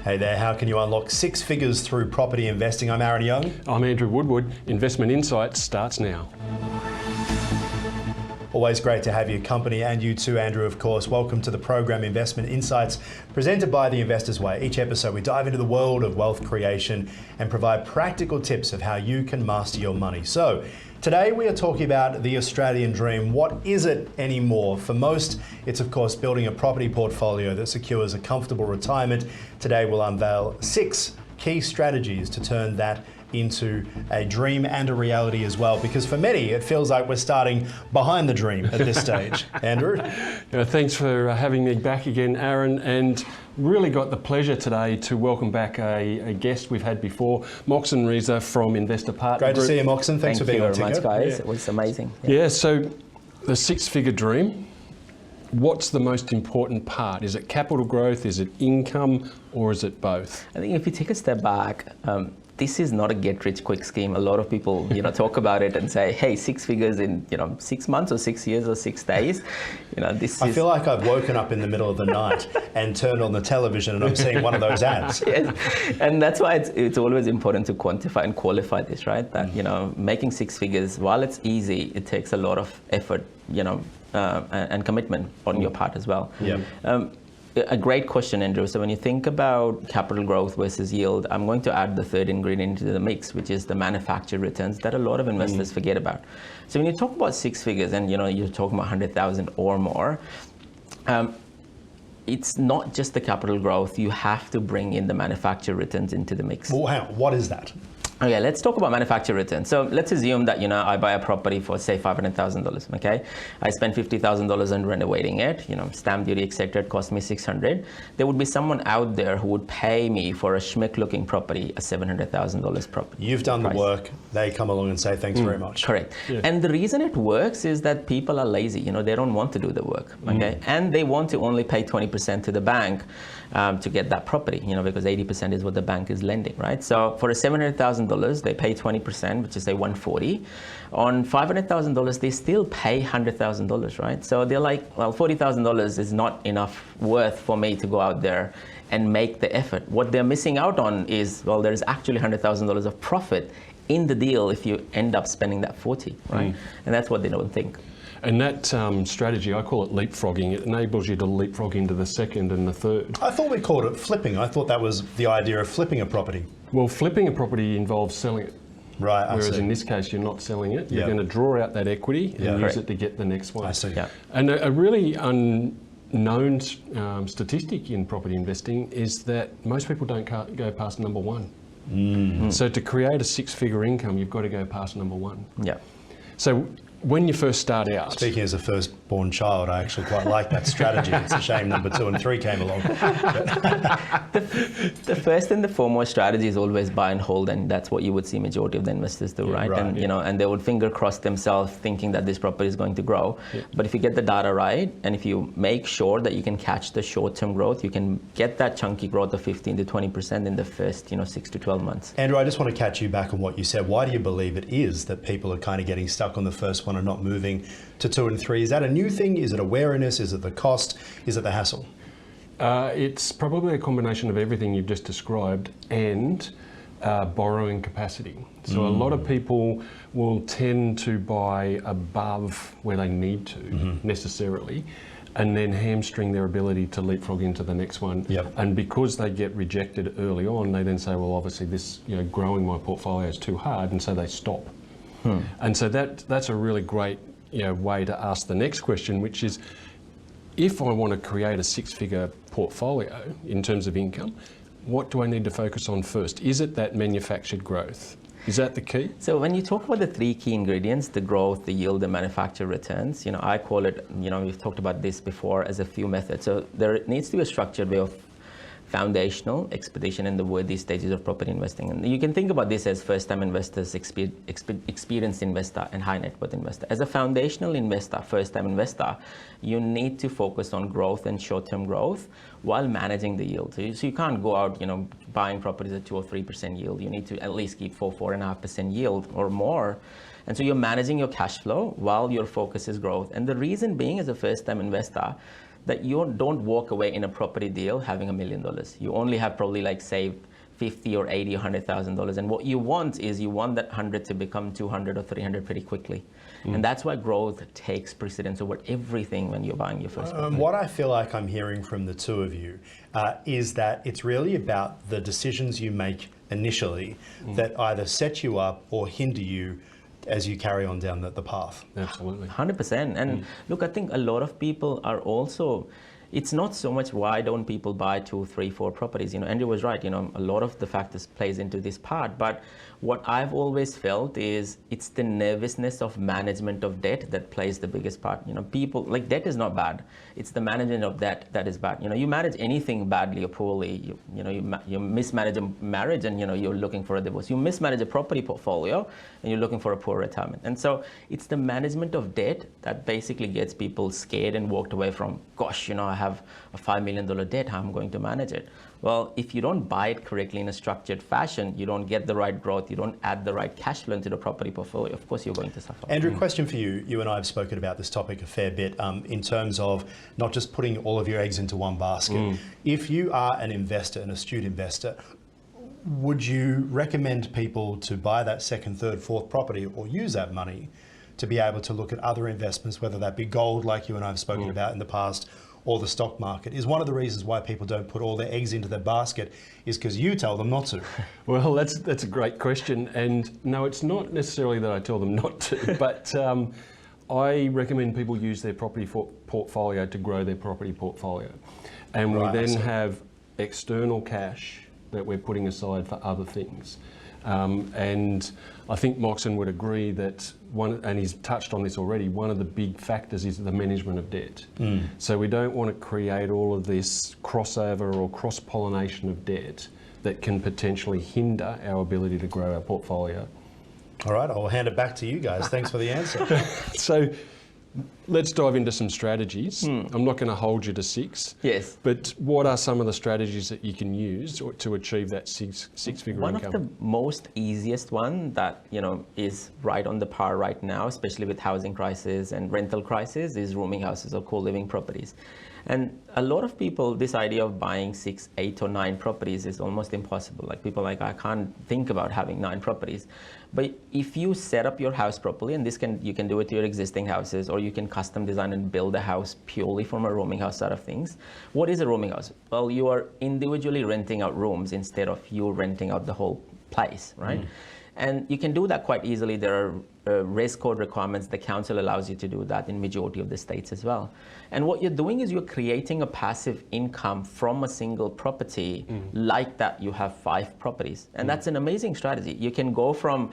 Hey there, how can you unlock six figures through property investing? I'm Aaron Young. I'm Andrew Woodward. Investment Insights starts now. Always great to have your company, and you too, Andrew, of course. Welcome to the program Investment Insights, presented by The Investor's Way. Each episode, we dive into the world of wealth creation and provide practical tips of how you can master your money. So, today we are talking about the Australian dream. What is it anymore? For most, it's of course building a property portfolio that secures a comfortable retirement. Today we'll unveil 6 key strategies to turn that into a dream and a reality as well, because for many it feels like we're starting behind the dream at this stage. Andrew? Thanks for having me back again, Aaron, and really got the pleasure today to welcome back a guest we've had before, Moxin Reza from Investor Partner Great Group. to see you, Moxin. Thanks for being on Thank you very much, guys. Yeah. It was amazing. Yeah, so the six-figure dream, what's the most important part? Is it capital growth, is it income, or is it both? I think if you take a step back, this is not a get-rich-quick scheme. A lot of people, talk about it and say, "Hey, 6 figures in, 6 months or 6 years or 6 days." I feel like I've woken up in the middle of the night and turned on the television and I'm seeing one of those ads. Yes. And that's why it's always important to quantify and qualify this, right? That making 6 figures, while it's easy, it takes a lot of effort, and commitment on your part as well. Yeah. A great question, Andrew. So when you think about capital growth versus yield, I'm going to add the third ingredient into the mix, which is the manufactured returns that a lot of investors forget about. So when you talk about 6 figures and you're talking about 100,000 or more, it's not just the capital growth. You have to bring in the manufactured returns into the mix. Well, hang on, what is that? Okay, let's talk about manufactured returns. So let's assume that I buy a property for say $500,000. Okay, I spend $50,000 on renovating it. Stamp duty, etc. It cost me $600. There would be someone out there who would pay me for a schmick-looking property, a $700,000 property. You've done price. the work. They come along and say thanks very much. Correct. Yeah. And the reason it works is that people are lazy. They don't want to do the work. Okay, and they want to only pay 20% to the bank to get that property. Because 80% is what the bank is lending, right? So for a $700,000. They pay 20%, which is say $140. On $500,000, they still pay $100,000, right? So they're like, well, $40,000 is not enough worth for me to go out there and make the effort. What they're missing out on is, well, there's actually $100,000 of profit in the deal if you end up spending that 40, right? And that's what they don't think. And that strategy, I call it leapfrogging. It enables you to leapfrog into the second and the third. I thought we called it flipping. I thought that was the idea of flipping a property. Well, flipping a property involves selling it. Right, I Whereas see. in this case, you're not selling it. You're Yeah. going to draw out that equity and use Correct. it to get the next one. I see. Yeah. And a really unknown statistic in property investing is that most people don't go past number one. So to create a 6-figure income, you've got to go past number one. Yeah. So when you first start out, Speaking as a firstborn child, I actually quite like that strategy. It's a shame number 2 and 3 came along. The first and the foremost strategy is always buy and hold, and that's what you would see majority of the investors do, right? right, And and they would finger cross themselves thinking that this property is going to grow. But if you get the data right, and if you make sure that you can catch the short-term growth, you can get that chunky growth of 15 to 20% in the first 6 to 12 months. Andrew, I just want to catch you back on what you said. Why do you believe it is that people are kind of getting stuck on the first one and not moving to 2 and 3? Is that a new thing? Is it awareness? Is it the cost? Is it the hassle? it's probably a combination of everything you've just described and borrowing capacity. So a lot of people will tend to buy above where they need to necessarily, and then hamstring their ability to leapfrog into the next one. Yep. And because they get rejected early on, they then say, well, obviously this, growing my portfolio is too hard, and so they stop. And so that's a really great, way to ask the next question, which is, if I want to create a six-figure portfolio in terms of income, what do I need to focus on first? Is it that manufactured growth? Is that the key? So when you talk about the three key ingredients, the growth, the yield, the manufactured returns, I call it, we've talked about this before as a few methods. So there needs to be a structured way of foundational, expedition, and the worthy stages of property investing. And you can think about this as first-time investors, experienced investor, and high net worth investor. As a foundational investor, first-time investor, you need to focus on growth and short-term growth while managing the yield. So you can't go out, buying properties at 2 or 3% yield. You need to at least keep 4.5% yield or more. And so you're managing your cash flow while your focus is growth. And the reason being, as a first-time investor, that you don't walk away in a property deal having $1 million. You only have probably like saved 50 or 80 or $100,000. And what you want is you want that 100 to become 200 or 300 pretty quickly. And that's why growth takes precedence over everything when you're buying your first property. What I feel like I'm hearing from the two of you is that it's really about the decisions you make initially that either set you up or hinder you as you carry on down the path. Absolutely. 100%. And look, I think a lot of people are also, it's not so much why don't people buy 2, 3, 4 properties. Andrew was right. A lot of the factors plays into this part. But what I've always felt is it's the nervousness of management of debt that plays the biggest part. People, like, debt is not bad. It's the management of debt that is bad. You manage anything badly or poorly. You mismanage a marriage and you're looking for a divorce. You mismanage a property portfolio and you're looking for a poor retirement. And so it's the management of debt that basically gets people scared and walked away from, gosh, I have a $5 million debt, how am I going to manage it? Well, if you don't buy it correctly in a structured fashion, you don't get the right growth, you don't add the right cash flow into the property portfolio, of course you're going to suffer. Andrew, question for you. You and I have spoken about this topic a fair bit in terms of not just putting all of your eggs into one basket. If you are an investor, an astute investor, would you recommend people to buy that second, third, fourth property or use that money to be able to look at other investments, whether that be gold, like you and I have spoken about in the past, or the stock market? Is one of the reasons why people don't put all their eggs into their basket is because you tell them not to? Well, that's a great question. And no, it's not necessarily that I tell them not to, but I recommend people use their property portfolio to grow their property portfolio. And we then have external cash that we're putting aside for other things. And I think Moxin would agree that and he's touched on this already, one of the big factors is the management of debt. So we don't want to create all of this crossover or cross-pollination of debt that can potentially hinder our ability to grow our portfolio. All right, I'll hand it back to you guys. Thanks for the answer. So let's dive into some strategies. I'm not going to hold you to 6. Yes. But what are some of the strategies that you can use to achieve that six-figure income? One of the most easiest one that is right on the par right now, especially with housing crisis and rental crisis, is rooming houses or co-living properties. And a lot of people, this idea of buying 6, 8 or 9 properties is almost impossible. Like, people are like, I can't think about having 9 properties. But if you set up your house properly, and you can do it to your existing houses, or you can custom design and build a house purely from a rooming house side of things. What is a rooming house? Well, you are individually renting out rooms instead of you renting out the whole place, right? And you can do that quite easily. There are res code requirements. The council allows you to do that in majority of the states as well. And what you're doing is you're creating a passive income from a single property, like that you have 5 properties. And that's an amazing strategy. You can go from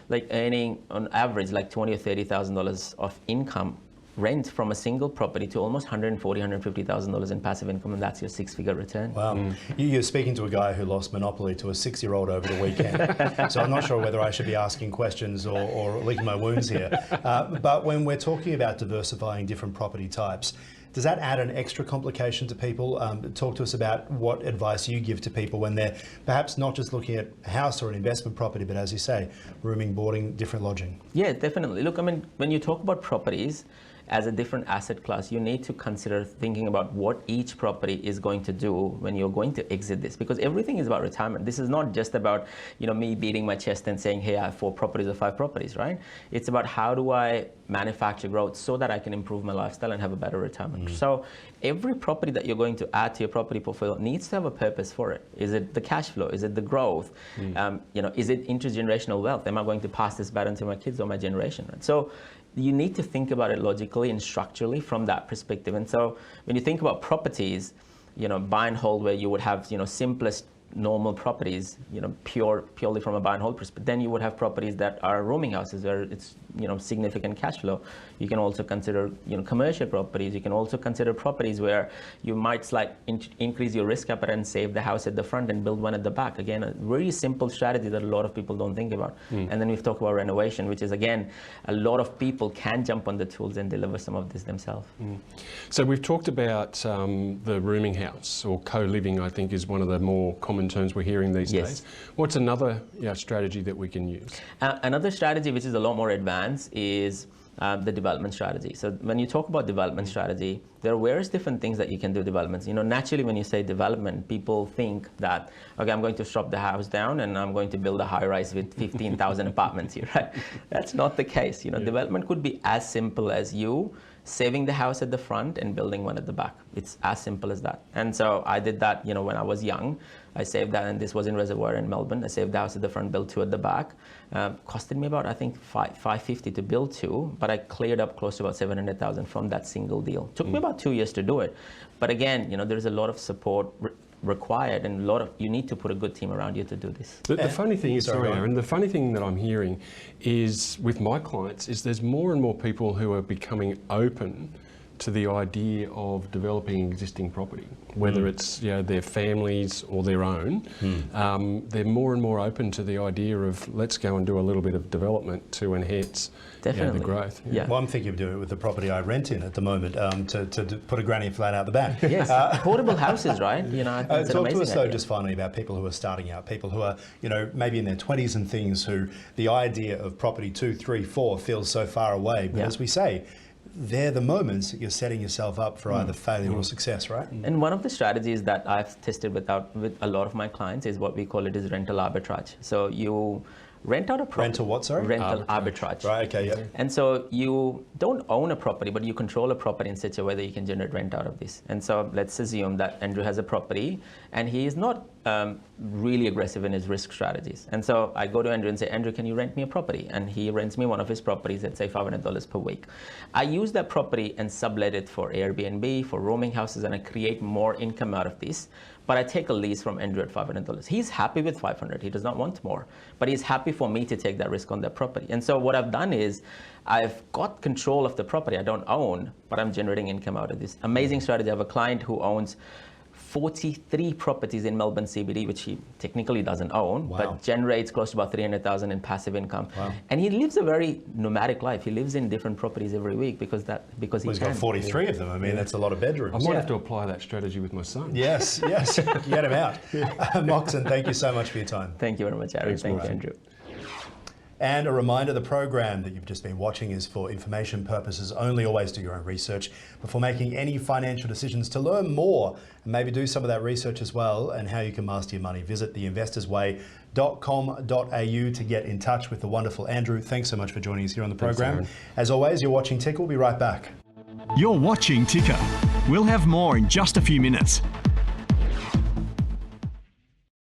like earning on average like $20,000 or $30,000 of income rent from a single property to almost $140,000, $150,000 in passive income, and that's your 6-figure return. Wow. You're speaking to a guy who lost Monopoly to a 6-year-old over the weekend. So I'm not sure whether I should be asking questions or licking my wounds here. But when we're talking about diversifying different property types, does that add an extra complication to people? Talk to us about what advice you give to people when they're perhaps not just looking at a house or an investment property, but as you say, rooming, boarding, different lodging. Yeah, definitely. Look, I mean, when you talk about properties as a different asset class, you need to consider thinking about what each property is going to do when you're going to exit this, because everything is about retirement. This is not just about, me beating my chest and saying, hey, I have 4 properties or 5 properties, right? It's about how do I manufacture growth so that I can improve my lifestyle and have a better retirement. So every property that you're going to add to your property portfolio needs to have a purpose for it. Is it the cash flow? Is it the growth? Is it intergenerational wealth? Am I going to pass this baton to my kids or my generation? Right? So you need to think about it logically and structurally from that perspective. And so when you think about properties, buy and hold, where you would have, simplest normal properties, purely from a buy and hold perspective. Then you would have properties that are rooming houses where it's, significant cash flow. You can also consider, commercial properties. You can also consider properties where you might increase your risk appetite and save the house at the front and build one at the back. Again, a very simple strategy that a lot of people don't think about. And then we've talked about renovation, which is, again, a lot of people can jump on the tools and deliver some of this themselves. So we've talked about the rooming house, or co-living, I think is one of the more common terms we're hearing these days. What's another strategy that we can use? Another strategy which is a lot more advanced is the development strategy. So when you talk about development strategy, there are various different things that you can do developments. Naturally when you say development, people think that, okay, I'm going to strip the house down and I'm going to build a high-rise with 15,000 apartments here, right? That's not the case. Development could be as simple as you saving the house at the front and building one at the back. It's as simple as that. And so I did that, when I was young. I saved that, and this was in Reservoir in Melbourne. I saved the house at the front, built 2 at the back. Costed me about, I think, $550 to build 2, but I cleared up close to about $700,000 from that single deal. Took me about 2 years to do it. But again, there's a lot of support required, and you need to put a good team around you to do this. The funny thing is, Aaron, the funny thing that I'm hearing is with my clients is there's more and more people who are becoming open to the idea of developing existing property, whether it's their families or their own. They're more and more open to the idea of let's go and do a little bit of development to enhance the growth. Yeah. Well, I'm thinking of doing it with the property I rent in at the moment to put a granny flat out the back. Yes, portable houses, right? Talk to us though, just finally, about people who are starting out, people who are maybe in their 20s and things, who the idea of property 2, 3, 4 feels so far away. But as we say, they're the moments that you're setting yourself up for either failure or success, right? And one of the strategies that I've tested with a lot of my clients is what we call it is rental arbitrage. So you rent out a property. Rental what, sorry? Rental arbitrage. Right, okay, yeah. And so you don't own a property, but you control a property in such a way that you can generate rent out of this. And so let's assume that Andrew has a property and he is not really aggressive in his risk strategies. And so I go to Andrew and say, Andrew, can you rent me a property? And he rents me one of his properties at say $500 per week. I use that property and sublet it for Airbnb, for roaming houses, and I create more income out of this. But I take a lease from Andrew at $500. He's happy with $500. He does not want more, but he's happy for me to take that risk on that property. And so what I've done is I've got control of the property. I don't own, but I'm generating income out of this. Amazing strategy. I have a client who owns 43 properties in Melbourne CBD, which he technically doesn't own, but generates close to about $300,000 in passive income. Wow. And he lives a very nomadic life. He lives in different properties every week because he's got 43 of them. I mean, that's a lot of bedrooms. I might have to apply that strategy with my son. Yes, get him out. Moxin, thank you so much for your time. Thank you very much, Aaron. Thank you, Andrew. And a reminder, the program that you've just been watching is for information purposes only. Always do your own research before making any financial decisions. To learn more and maybe do some of that research as well and how you can master your money, visit theinvestorsway.com.au to get in touch with the wonderful Andrew. Thanks so much for joining us here on the program. Thanks, as always, you're watching Ticker. We'll be right back. You're watching Ticker. We'll have more in just a few minutes.